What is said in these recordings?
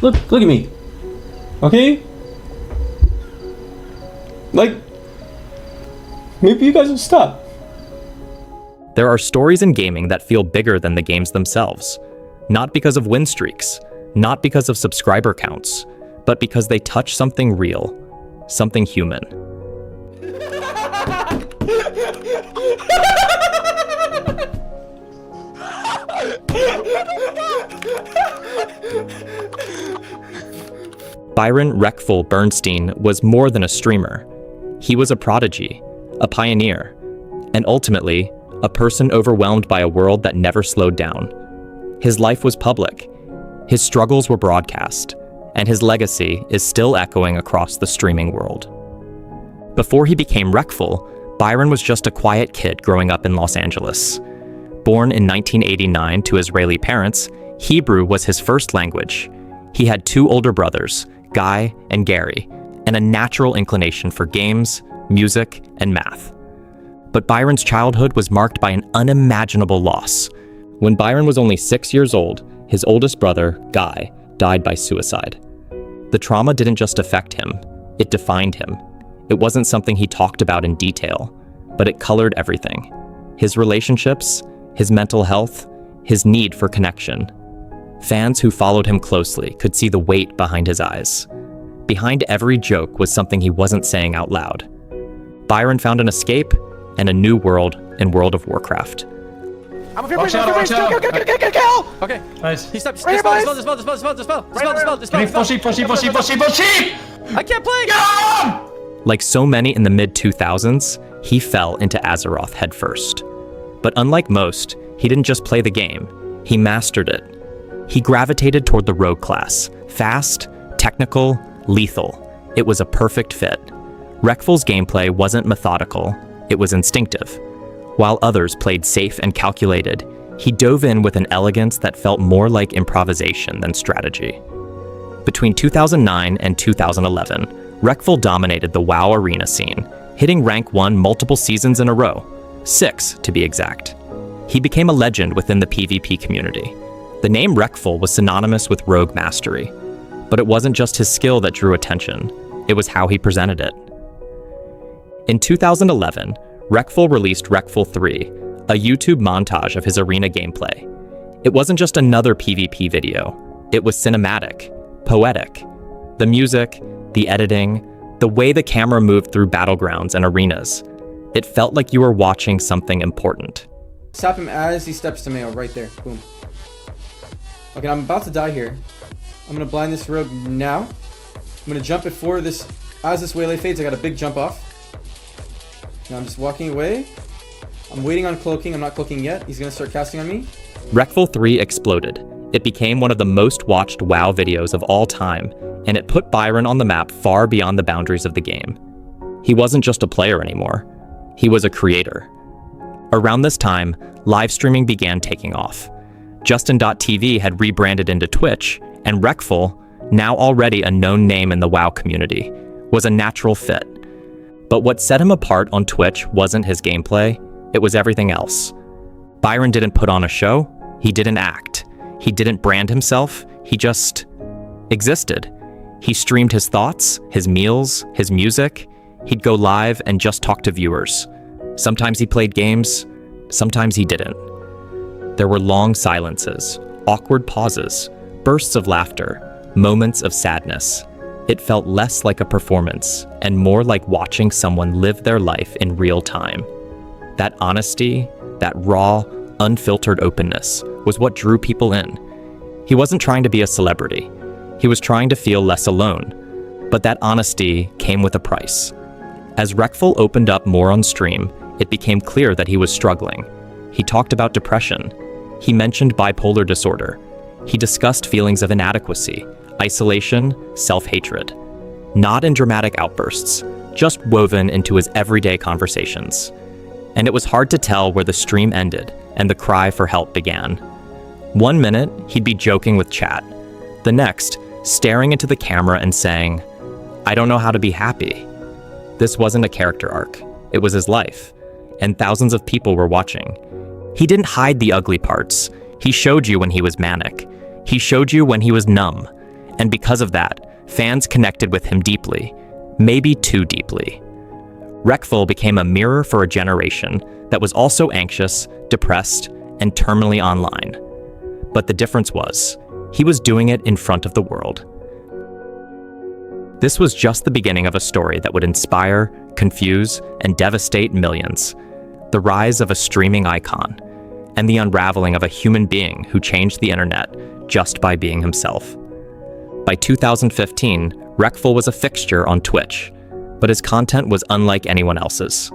Look at me. Okay? Like, maybe you guys will stop. There are stories in gaming that feel bigger than the games themselves. Not because of win streaks, not because of subscriber counts, but because they touch something real, something human. Byron Reckful Bernstein was more than a streamer. He was a prodigy, a pioneer, and ultimately, a person overwhelmed by a world that never slowed down. His life was public, his struggles were broadcast, and his legacy is still echoing across the streaming world. Before he became Reckful, Byron was just a quiet kid growing up in Los Angeles. Born in 1989 to Israeli parents, Hebrew was his first language. He had 2 older brothers, Guy and Gary, and a natural inclination for games, music, and math. But Byron's childhood was marked by an unimaginable loss. When Byron was only 6 years old, his oldest brother, Guy, died by suicide. The trauma didn't just affect him, it defined him. It wasn't something he talked about in detail, but it colored everything. His relationships, his mental health, his need for connection. Fans who followed him closely could see the weight behind his eyes. Behind every joke was something he wasn't saying out loud. Byron found an escape and a new world in World of Warcraft. I'm a fear Watch out, watch out. Kill! Okay. Nice. He stopped. Right here, boys. Dispel. Sheep! I can't play! Get him! Like so many in the mid-2000s, he fell into Azeroth headfirst. But unlike most, he didn't just play the game, he mastered it. He gravitated toward the rogue class, fast, technical, lethal. It was a perfect fit. Reckful's gameplay wasn't methodical, it was instinctive. While others played safe and calculated, he dove in with an elegance that felt more like improvisation than strategy. Between 2009 and 2011, Reckful dominated the WoW arena scene, hitting rank 1 multiple seasons in a row, 6 to be exact. He became a legend within the PvP community. The name Reckful was synonymous with rogue mastery, but it wasn't just his skill that drew attention, it was how he presented it. In 2011, Reckful released Reckful 3, a YouTube montage of his arena gameplay. It wasn't just another PvP video, it was cinematic, poetic. The music, the editing, the way the camera moved through battlegrounds and arenas. It felt like you were watching something important. Sap him as he steps to Mayo, right there. Boom. Okay, I'm about to die here. I'm gonna blind this rogue now. I'm gonna jump before this. As this waylay fades, I got a big jump off. Now I'm just walking away. I'm waiting on cloaking. I'm not cloaking yet. He's gonna start casting on me. Reckful 3 exploded. It became one of the most watched WoW videos of all time, and it put Byron on the map far beyond the boundaries of the game. He wasn't just a player anymore. He was a creator. Around this time, live streaming began taking off. Justin.tv had rebranded into Twitch, and Reckful, now already a known name in the WoW community, was a natural fit. But what set him apart on Twitch wasn't his gameplay, it was everything else. Byron didn't put on a show, he didn't act, he didn't brand himself, he just existed. He streamed his thoughts, his meals, his music. He'd go live and just talk to viewers. Sometimes he played games, sometimes he didn't. There were long silences, awkward pauses, bursts of laughter, moments of sadness. It felt less like a performance and more like watching someone live their life in real time. That honesty, that raw, unfiltered openness was what drew people in. He wasn't trying to be a celebrity. He was trying to feel less alone. But that honesty came with a price. As Reckful opened up more on stream, it became clear that he was struggling. He talked about depression. He mentioned bipolar disorder. He discussed feelings of inadequacy, isolation, self-hatred. Not in dramatic outbursts, just woven into his everyday conversations. And it was hard to tell where the stream ended and the cry for help began. 1 minute, he'd be joking with chat. The next, staring into the camera and saying, "I don't know how to be happy." This wasn't a character arc. It was his life. And thousands of people were watching. He didn't hide the ugly parts. He showed you when he was manic. He showed you when he was numb. And because of that, fans connected with him deeply, maybe too deeply. Reckful became a mirror for a generation that was also anxious, depressed, and terminally online. But the difference was, he was doing it in front of the world. This was just the beginning of a story that would inspire, confuse, and devastate millions. The rise of a streaming icon, and the unraveling of a human being who changed the internet just by being himself. By 2015, Reckful was a fixture on Twitch, but his content was unlike anyone else's.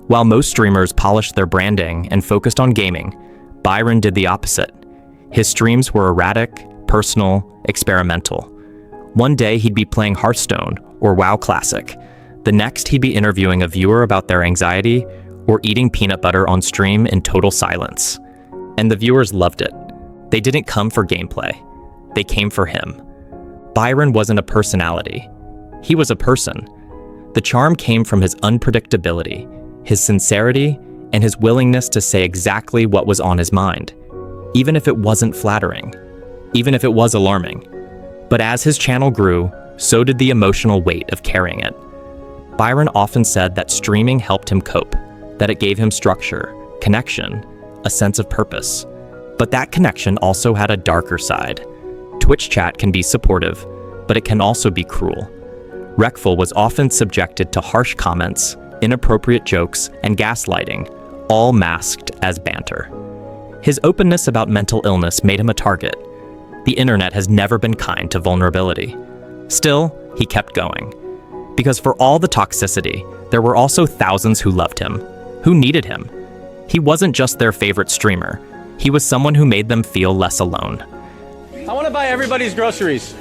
While most streamers polished their branding and focused on gaming, Byron did the opposite. His streams were erratic, personal, experimental. One day he'd be playing Hearthstone or WoW Classic. The next he'd be interviewing a viewer about their anxiety or eating peanut butter on stream in total silence. And the viewers loved it. They didn't come for gameplay. They came for him. Byron wasn't a personality. He was a person. The charm came from his unpredictability, his sincerity, and his willingness to say exactly what was on his mind, even if it wasn't flattering, even if it was alarming. But as his channel grew, so did the emotional weight of carrying it. Byron often said that streaming helped him cope, that it gave him structure, connection, a sense of purpose. But that connection also had a darker side. Twitch chat can be supportive, but it can also be cruel. Reckful was often subjected to harsh comments, inappropriate jokes, and gaslighting, all masked as banter. His openness about mental illness made him a target. The internet has never been kind to vulnerability. Still, he kept going. Because for all the toxicity, there were also thousands who loved him, who needed him. He wasn't just their favorite streamer. He was someone who made them feel less alone. I want to buy everybody's groceries.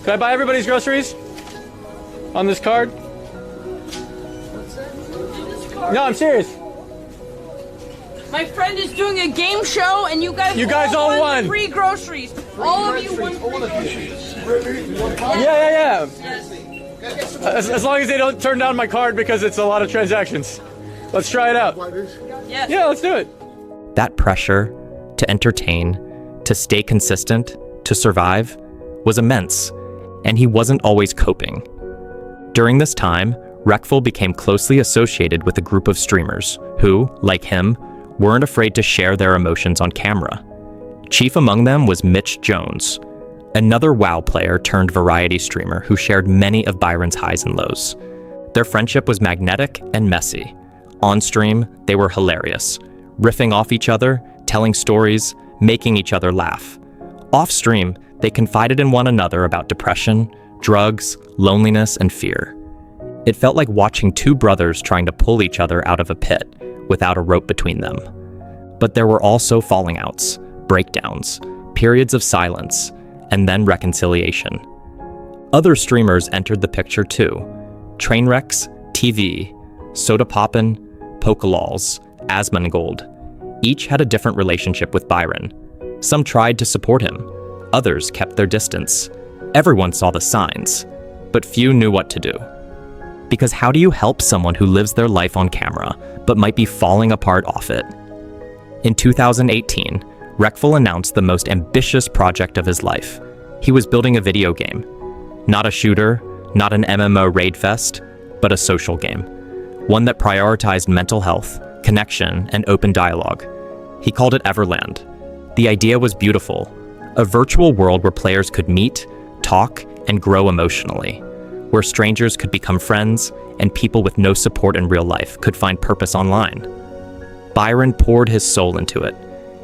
Can I buy everybody's groceries? On this card? No, I'm serious. My friend is doing a game show, and you guys all won free groceries. All of you won free groceries. Yeah. As long as they don't turn down my card because it's a lot of transactions. Let's try it out. Yes. Yeah, let's do it. That pressure to entertain, to stay consistent, to survive, was immense, and he wasn't always coping. During this time, Reckful became closely associated with a group of streamers who, like him, weren't afraid to share their emotions on camera. Chief among them was Mitch Jones, another WoW player turned variety streamer who shared many of Byron's highs and lows. Their friendship was magnetic and messy. On stream, they were hilarious, riffing off each other, telling stories, making each other laugh. Off stream, they confided in one another about depression, drugs, loneliness, and fear. It felt like watching two brothers trying to pull each other out of a pit without a rope between them. But there were also falling outs, breakdowns, periods of silence, and then reconciliation. Other streamers entered the picture too. Trainwrecks, TV, Soda Poppin', Pokelals, Asmongold. Each had a different relationship with Byron. Some tried to support him. Others kept their distance. Everyone saw the signs, but few knew what to do. Because how do you help someone who lives their life on camera, but might be falling apart off it? In 2018, Reckful announced the most ambitious project of his life. He was building a video game. Not a shooter, not an MMO raid fest, but a social game. One that prioritized mental health, connection, and open dialogue. He called it Everland. The idea was beautiful. A virtual world where players could meet, talk, and grow emotionally. Where strangers could become friends, and people with no support in real life could find purpose online. Byron poured his soul into it.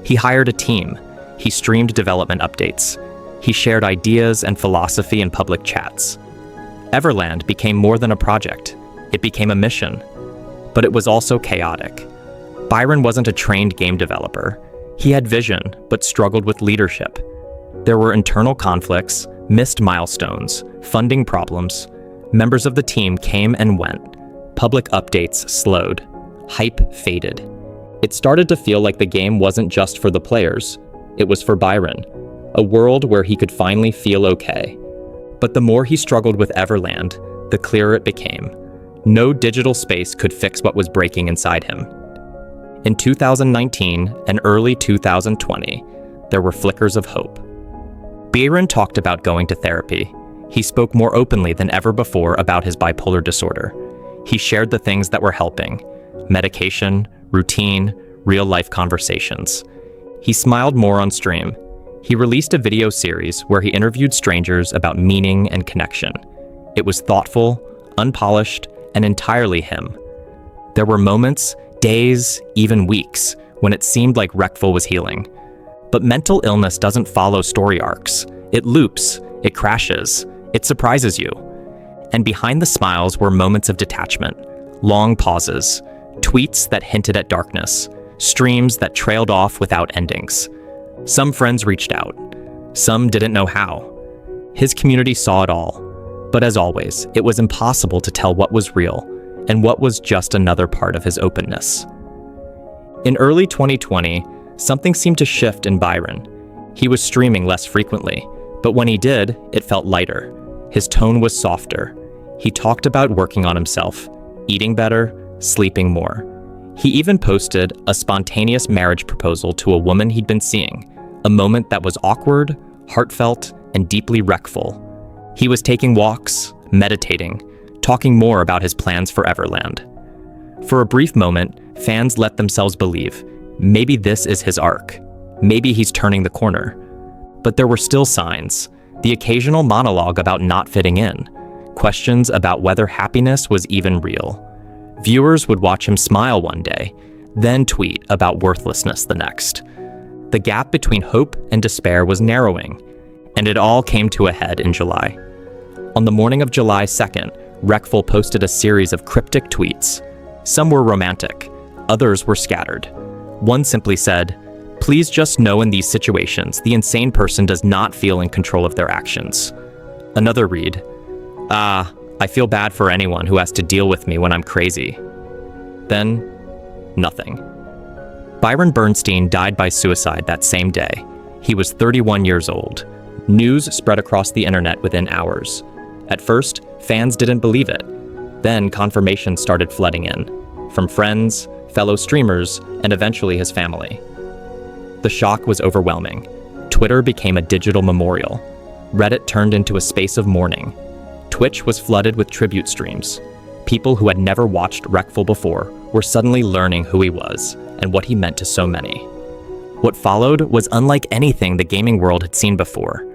He hired a team. He streamed development updates. He shared ideas and philosophy in public chats. Everland became more than a project. It became a mission. But it was also chaotic. Byron wasn't a trained game developer. He had vision, but struggled with leadership. There were internal conflicts, missed milestones, funding problems. Members of the team came and went. Public updates slowed. Hype faded. It started to feel like the game wasn't just for the players. It was for Byron, a world where he could finally feel okay. But the more he struggled with Everland, the clearer it became. No digital space could fix what was breaking inside him. In 2019 and early 2020, there were flickers of hope. Byron talked about going to therapy. He spoke more openly than ever before about his bipolar disorder. He shared the things that were helping: medication, routine, real-life conversations. He smiled more on stream. He released a video series where he interviewed strangers about meaning and connection. It was thoughtful, unpolished, and entirely him. There were moments, days, even weeks, when it seemed like Reckful was healing. But mental illness doesn't follow story arcs. It loops, it crashes, it surprises you. And behind the smiles were moments of detachment, long pauses, tweets that hinted at darkness, streams that trailed off without endings. Some friends reached out. Some didn't know how. His community saw it all. But as always, it was impossible to tell what was real and what was just another part of his openness. In early 2020, something seemed to shift in Byron. He was streaming less frequently, but when he did, it felt lighter. His tone was softer. He talked about working on himself, eating better, sleeping more. He even posted a spontaneous marriage proposal to a woman he'd been seeing, a moment that was awkward, heartfelt, and deeply Reckful. He was taking walks, meditating, talking more about his plans for Everland. For a brief moment, fans let themselves believe, maybe this is his arc. Maybe he's turning the corner. But there were still signs. The occasional monologue about not fitting in. Questions about whether happiness was even real. Viewers would watch him smile one day, then tweet about worthlessness the next. The gap between hope and despair was narrowing, and it all came to a head in July. On the morning of July 2nd, Reckful posted a series of cryptic tweets. Some were romantic, others were scattered. One simply said, "Please just know in these situations, the insane person does not feel in control of their actions." Another read, I feel bad for anyone who has to deal with me when I'm crazy." Then, nothing. Byron Bernstein died by suicide that same day. He was 31 years old. News spread across the internet within hours. At first, fans didn't believe it. Then confirmation started flooding in, from friends, fellow streamers, and eventually his family. The shock was overwhelming. Twitter became a digital memorial. Reddit turned into a space of mourning. Twitch was flooded with tribute streams. People who had never watched Reckful before were suddenly learning who he was and what he meant to so many. What followed was unlike anything the gaming world had seen before.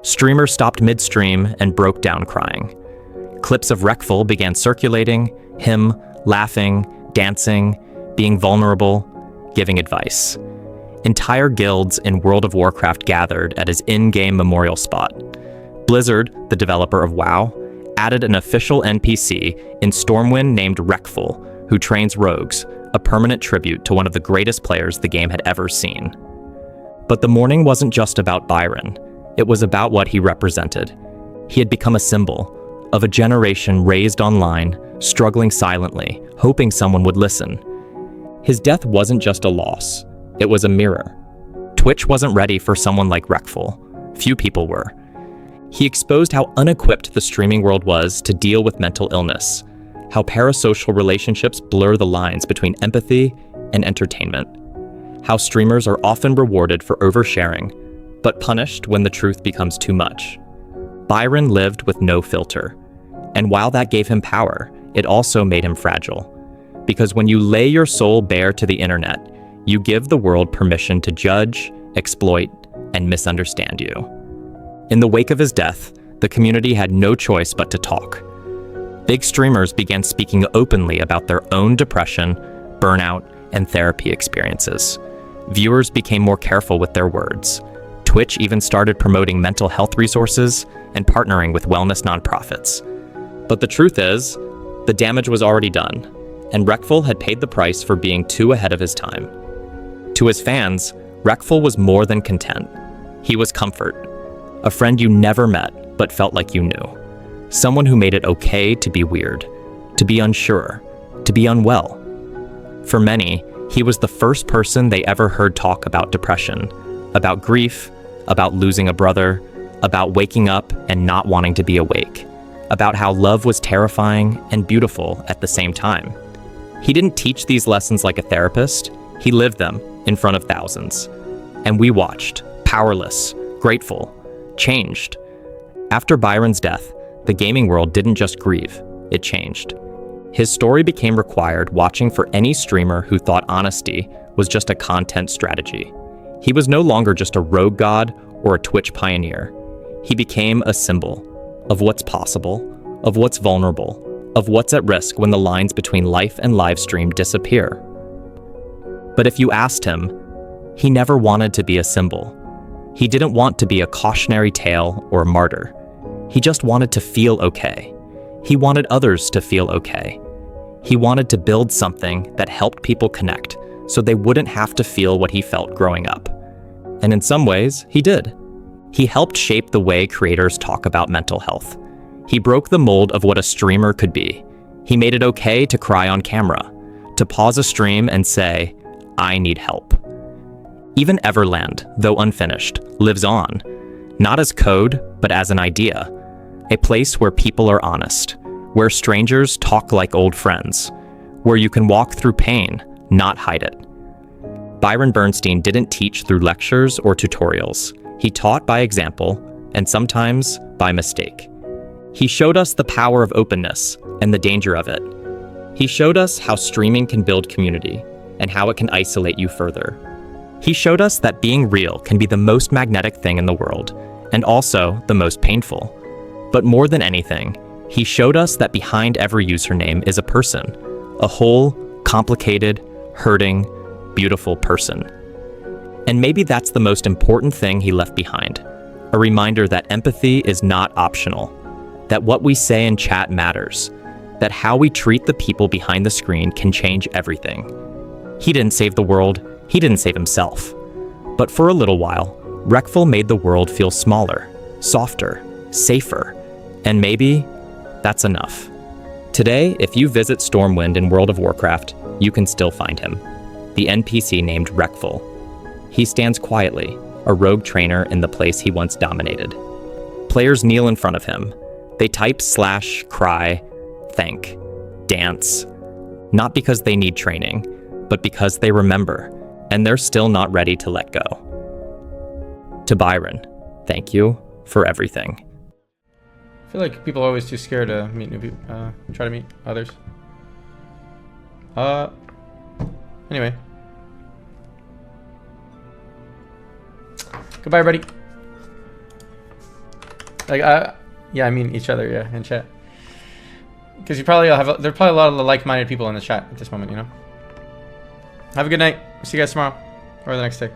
Streamers stopped midstream and broke down crying. Clips of Reckful began circulating, him laughing, dancing, being vulnerable, giving advice. Entire guilds in World of Warcraft gathered at his in-game memorial spot. Blizzard, the developer of WoW, added an official NPC in Stormwind named Reckful, who trains rogues, a permanent tribute to one of the greatest players the game had ever seen. But the mourning wasn't just about Byron. It was about what he represented. He had become a symbol of a generation raised online, struggling silently, hoping someone would listen. His death wasn't just a loss. It was a mirror. Twitch wasn't ready for someone like Reckful. Few people were. He exposed how unequipped the streaming world was to deal with mental illness, how parasocial relationships blur the lines between empathy and entertainment, how streamers are often rewarded for oversharing, but punished when the truth becomes too much. Byron lived with no filter, and while that gave him power, it also made him fragile. Because when you lay your soul bare to the internet, you give the world permission to judge, exploit, and misunderstand you. In the wake of his death, the community had no choice but to talk. Big streamers began speaking openly about their own depression, burnout, and therapy experiences. Viewers became more careful with their words. Twitch even started promoting mental health resources and partnering with wellness nonprofits. But the truth is, the damage was already done, and Reckful had paid the price for being too ahead of his time. To his fans, Reckful was more than content. He was comfort. A friend you never met, but felt like you knew. Someone who made it okay to be weird, to be unsure, to be unwell. For many, he was the first person they ever heard talk about depression, about grief, about losing a brother, about waking up and not wanting to be awake, about how love was terrifying and beautiful at the same time. He didn't teach these lessons like a therapist, he lived them in front of thousands. And we watched, powerless, grateful, changed. After Byron's death, the gaming world didn't just grieve, it changed. His story became required watching for any streamer who thought honesty was just a content strategy. He was no longer just a rogue god or a Twitch pioneer. He became a symbol of what's possible, of what's vulnerable, of what's at risk when the lines between life and live stream disappear. But if you asked him, he never wanted to be a symbol. He didn't want to be a cautionary tale or a martyr. He just wanted to feel okay. He wanted others to feel okay. He wanted to build something that helped people connect so they wouldn't have to feel what he felt growing up. And in some ways, he did. He helped shape the way creators talk about mental health. He broke the mold of what a streamer could be. He made it okay to cry on camera, to pause a stream and say, "I need help." Even Everland, though unfinished, lives on, not as code, but as an idea. A place where people are honest, where strangers talk like old friends, where you can walk through pain, not hide it. Byron Bernstein didn't teach through lectures or tutorials. He taught by example, and sometimes by mistake. He showed us the power of openness and the danger of it. He showed us how streaming can build community and how it can isolate you further. He showed us that being real can be the most magnetic thing in the world, and also the most painful. But more than anything, he showed us that behind every username is a person, a whole, complicated, hurting, beautiful person. And maybe that's the most important thing he left behind, a reminder that empathy is not optional, that what we say in chat matters, that how we treat the people behind the screen can change everything. He didn't save the world, he didn't save himself. But for a little while, Reckful made the world feel smaller, softer, safer, and maybe that's enough. Today, if you visit Stormwind in World of Warcraft, you can still find him, the NPC named Reckful. He stands quietly, a rogue trainer in the place he once dominated. Players kneel in front of him. They type / cry, thank, dance, not because they need training, but because they remember, and they're still not ready to let go. To Byron, thank you for everything. I feel like people are always too scared to meet new people, try to meet others. Anyway. Goodbye, everybody. Like, yeah, I mean each other, yeah, in chat. Because you probably have, there's probably a lot of like-minded people in the chat at this moment, you know? Have a good night. See you guys tomorrow or the next day.